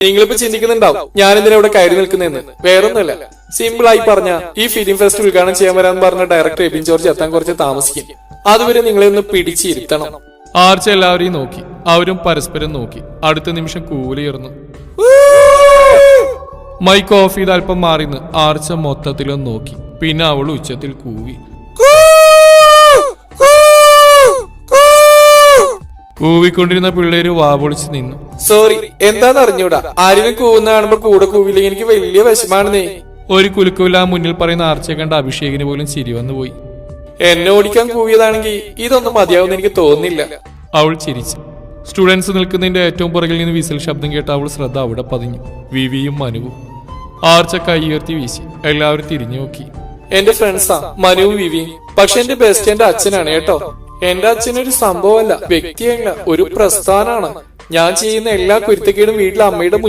നിങ്ങളിപ്പോ ചിന്തിക്കുന്നുണ്ടാവും ഞാൻ എന്തിനാ ഇവിടെ കയറി നിൽക്കുന്നതെന്ന്. വേറൊന്നുമല്ല, സിമ്പിൾ ആയി പറഞ്ഞ ഈ ഫിലിം ഫെസ്റ്റ് ഉദ്ഘാടനം ചെയ്യാൻ വരാന്ന് പറഞ്ഞ ഡയറക്ടർ എബിൻ ജോർജ് എത്താൻ കുറച്ച് താമസിക്കും. അതുവരെ നിങ്ങളെ ഒന്ന് പിടിച്ചിരുത്തണം. ആർച്ച എല്ലാവരെയും നോക്കി. അവരും പരസ്പരം നോക്കി. അടുത്ത നിമിഷം കൂലിയർന്നു. മൈക്ക് ഓഫ് ചെയ്ത് അല്പം മാറിന്ന് ആർച്ച മൊത്തത്തിലൊന്ന് നോക്കി. പിന്നെ അവൾ ഉച്ചത്തിൽ കൂവി. കൂവിക്കൊണ്ടിരുന്ന പിള്ളേര് വാപൊളിച്ച് നിന്നു. സോറി, എന്താന്ന് അറിഞ്ഞൂടാ. ആരെങ്കിലും കൂവുന്ന കാണുമ്പോ കൂടെ കൂവില്ലെങ്കിൽ എനിക്ക് വലിയ വിഷമാണെന്നേ. ഒരു കുലുക്കുമില്ല മുന്നിൽ പറയുന്ന ആർച്ചയെ കണ്ട അഭിഷേകിന് പോലും ചിരി വന്നുപോയി. എന്നെ ഓടിക്കാൻ കൂവിയതാണെങ്കിൽ ഇതൊന്നും മതിയാവുന്ന എനിക്ക് തോന്നുന്നില്ല. അവൾ ചിരിച്ചു. സ്റ്റുഡൻസ് നിൽക്കുന്നതിന്റെ ഏറ്റവും പുറകിൽ നിന്ന് വിസിൽ ശബ്ദം കേട്ട അവൾ ശ്രദ്ധ അവിടെ പതിഞ്ഞു. വിവിയും മനുവും. ആർച്ച കൈ ഉയർത്തി വീശി. എല്ലാവരും തിരിഞ്ഞു നോക്കി. എന്റെ ഫ്രണ്ട്സാ മനുവും വിവിയും. പക്ഷെ എന്റെ ബെസ്റ്റ് എന്റെ അച്ഛനാണ് കേട്ടോ. എന്റെ അച്ഛനൊരു സംഭവമല്ല, വ്യക്തിയല്ല, ഒരു പ്രസ്ഥാനാണ്. ഞാൻ ചെയ്യുന്ന എല്ലാ കുരുത്തക്കേടും വീട്ടിലെ അമ്മയുടെ